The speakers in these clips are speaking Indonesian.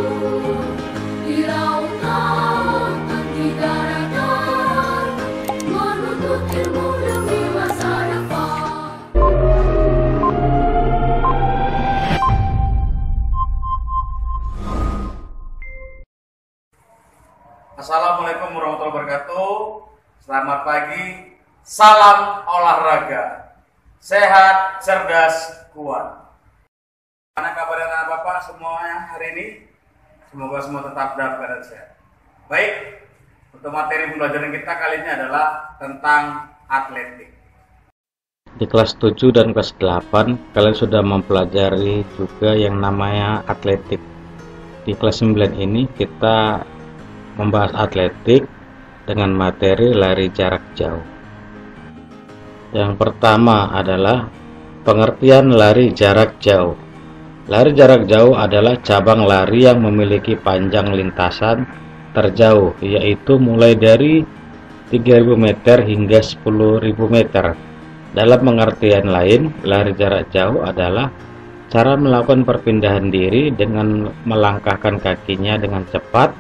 laut, di lautan, di darat, menuntut ilmu demi masa depan. Assalamualaikum warahmatullahi wabarakatuh. Selamat pagi. Salam olahraga. Sehat, cerdas, kuat. Mana kabar anak bapak semuanya hari ini? Semoga semua tetap dalam keadaan sehat. Baik, untuk materi pembelajaran kita kali ini adalah tentang atletik. Di kelas 7 dan kelas 8 kalian sudah mempelajari juga yang namanya atletik. Di kelas 9 ini kita membahas atletik dengan materi lari jarak jauh. Yang pertama adalah pengertian lari jarak jauh. Lari jarak jauh adalah cabang lari yang memiliki panjang lintasan terjauh, yaitu mulai dari 3.000 meter hingga 10.000 meter. Dalam pengertian lain, lari jarak jauh adalah cara melakukan perpindahan diri dengan melangkahkan kakinya dengan cepat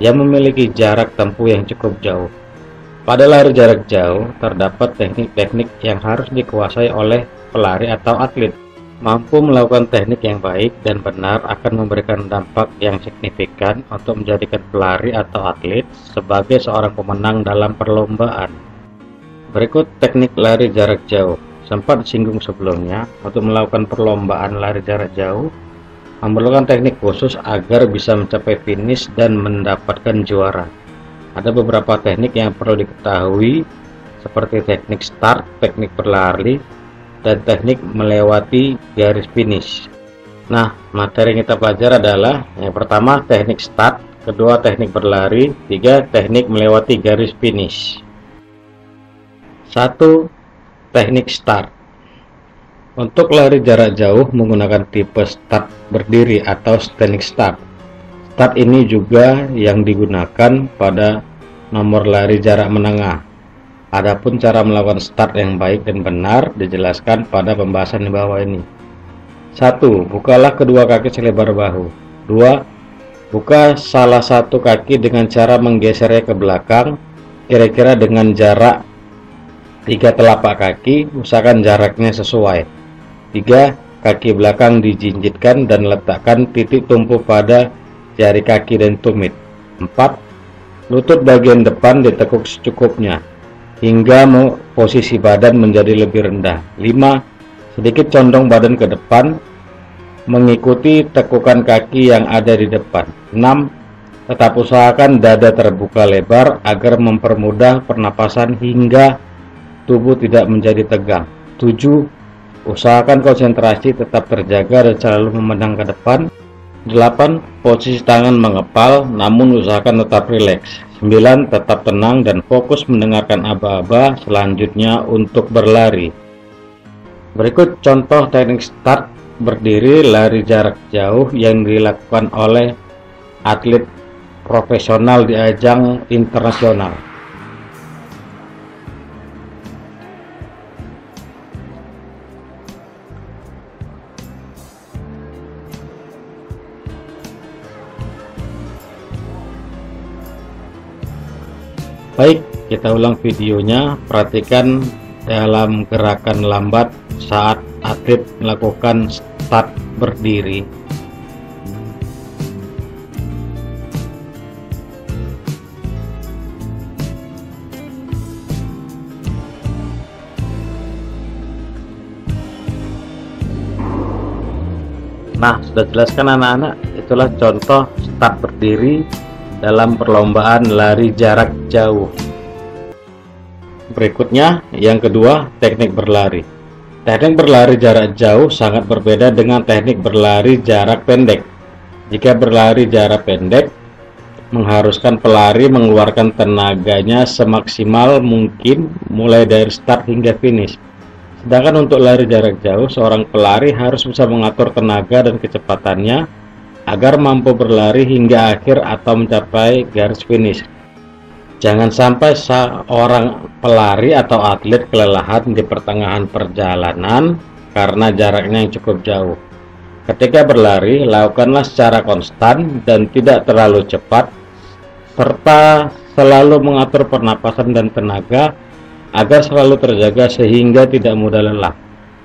yang memiliki jarak tempuh yang cukup jauh. Pada lari jarak jauh, terdapat teknik-teknik yang harus dikuasai oleh pelari atau atlet. Mampu melakukan teknik yang baik dan benar akan memberikan dampak yang signifikan untuk menjadikan pelari atau atlet sebagai seorang pemenang dalam perlombaan. Berikut teknik lari jarak jauh. Sempat disinggung sebelumnya, untuk melakukan perlombaan lari jarak jauh memerlukan teknik khusus agar bisa mencapai finish dan mendapatkan juara. Ada beberapa teknik yang perlu diketahui, seperti teknik start, teknik berlari, dan teknik melewati garis finish. Nah, materi yang kita pelajari adalah yang pertama teknik start, kedua teknik berlari, tiga teknik melewati garis finish. 1. Teknik start. Untuk lari jarak jauh menggunakan tipe start berdiri atau standing start. Start ini juga yang digunakan pada nomor lari jarak menengah. Adapun cara melakukan start yang baik dan benar dijelaskan pada pembahasan di bawah ini. 1. Bukalah kedua kaki selebar bahu. 2. Buka salah satu kaki dengan cara menggesernya ke belakang, kira-kira dengan jarak 3 telapak kaki, usahakan jaraknya sesuai. 3. Kaki belakang dijinjitkan dan letakkan titik tumpu pada jari kaki dan tumit. 4. Lutut bagian depan ditekuk secukupnya hingga posisi badan menjadi lebih rendah. 5. Sedikit condong badan ke depan mengikuti tekukan kaki yang ada di depan. 6. Tetap usahakan dada terbuka lebar agar mempermudah pernapasan hingga tubuh tidak menjadi tegang. 7. Usahakan konsentrasi tetap terjaga dan selalu memandang ke depan. 8. Posisi tangan mengepal namun usahakan tetap rileks. 9. Tetap tenang dan fokus mendengarkan aba-aba selanjutnya untuk berlari. Berikut contoh teknik start berdiri lari jarak jauh yang dilakukan oleh atlet profesional di ajang internasional. Baik, kita ulang videonya. Perhatikan dalam gerakan lambat saat atlet melakukan start berdiri. Nah, sudah jelaskan anak-anak, itulah contoh start berdiri dalam perlombaan lari jarak jauh. Berikutnya, yang kedua, teknik berlari. Teknik berlari jarak jauh sangat berbeda dengan teknik berlari jarak pendek. Jika berlari jarak pendek, mengharuskan pelari mengeluarkan tenaganya semaksimal mungkin mulai dari start hingga finish. Sedangkan untuk lari jarak jauh, seorang pelari harus bisa mengatur tenaga dan kecepatannya agar mampu berlari hingga akhir atau mencapai garis finish. Jangan sampai seorang pelari atau atlet kelelahan di pertengahan perjalanan karena jaraknya yang cukup jauh. Ketika berlari, lakukanlah secara konstan dan tidak terlalu cepat, serta selalu mengatur pernapasan dan tenaga agar selalu terjaga sehingga tidak mudah lelah.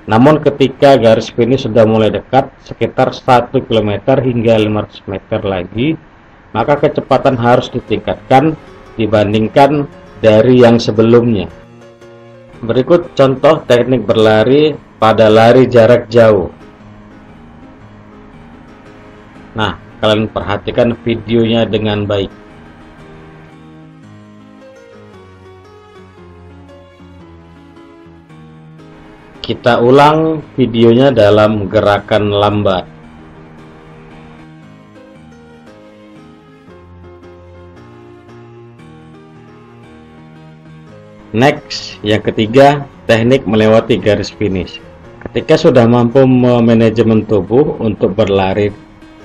Namun ketika garis finish sudah mulai dekat, sekitar 1 km hingga 500 meter lagi, maka kecepatan harus ditingkatkan dibandingkan dari yang sebelumnya. Berikut contoh teknik berlari pada lari jarak jauh. Nah, kalian perhatikan videonya dengan baik. Kita ulang videonya dalam gerakan lambat. Next, yang ketiga, teknik melewati garis finish. Ketika sudah mampu memanajemen tubuh untuk berlari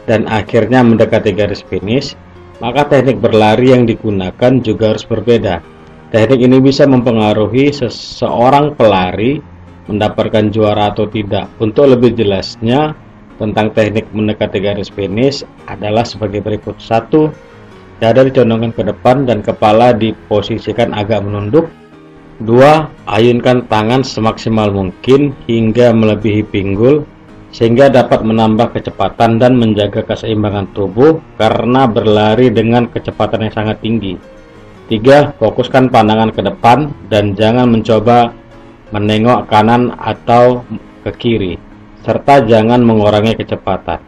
dan akhirnya mendekati garis finish, maka teknik berlari yang digunakan juga harus berbeda. Teknik ini bisa mempengaruhi seseorang pelari mendapatkan juara atau tidak. Untuk lebih jelasnya tentang teknik mendekati garis finish adalah sebagai berikut. 1. Dada dicondongkan ke depan dan kepala diposisikan agak menunduk. 2. Ayunkan tangan semaksimal mungkin hingga melebihi pinggul sehingga dapat menambah kecepatan dan menjaga keseimbangan tubuh karena berlari dengan kecepatan yang sangat tinggi. 3. Fokuskan pandangan ke depan dan jangan mencoba menengok kanan atau ke kiri, serta jangan mengurangi kecepatan.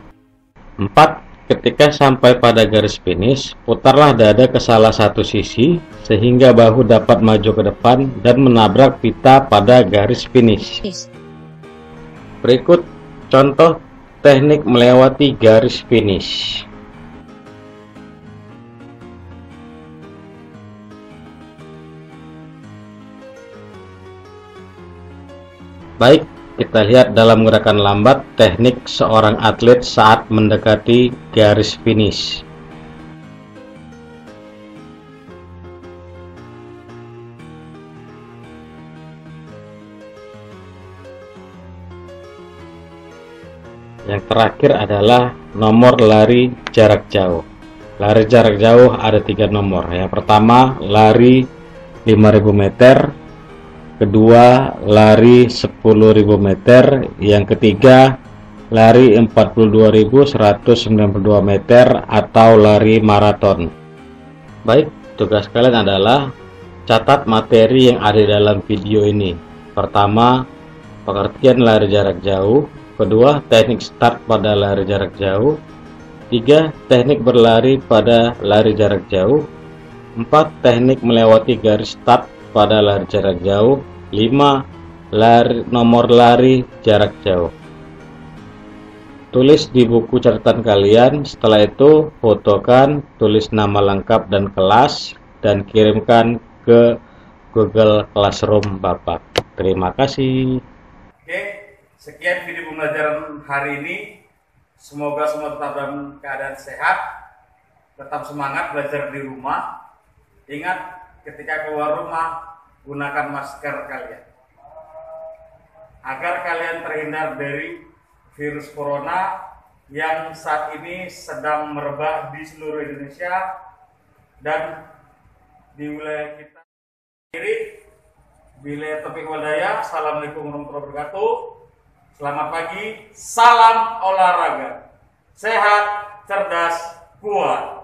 4. Ketika sampai pada garis finish, putarlah dada ke salah satu sisi sehingga bahu dapat maju ke depan dan menabrak pita pada garis finish. Berikut contoh teknik melewati garis finish. Baik, kita lihat dalam gerakan lambat teknik seorang atlet saat mendekati garis finish. Yang terakhir adalah nomor lari jarak jauh. Lari jarak jauh ada 3 nomor. Yang pertama, lari 5.000 meter. Kedua, lari 10.000 meter. Yang ketiga, lari 42.192 meter atau lari maraton. Baik, tugas kalian adalah catat materi yang ada dalam video ini. Pertama, pengertian lari jarak jauh. Kedua, teknik start pada lari jarak jauh. 3. Teknik berlari pada lari jarak jauh. 4. Teknik melewati garis start pada lari jarak jauh. 5. Nomor lari jarak jauh. Tulis di buku catatan kalian. Setelah itu fotokan, tulis nama lengkap dan kelas, dan kirimkan ke Google Classroom Bapak. Terima kasih. Oke, sekian video pembelajaran hari ini. Semoga semua tetap dalam keadaan sehat, tetap semangat belajar di rumah. Ingat, ketika keluar rumah, gunakan masker kalian agar kalian terhindar dari virus corona yang saat ini sedang merebak di seluruh Indonesia dan di wilayah kita. Bila Taufiq Walhidayah, assalamualaikum warahmatullahi wabarakatuh. Selamat pagi, salam olahraga, sehat, cerdas, kuat.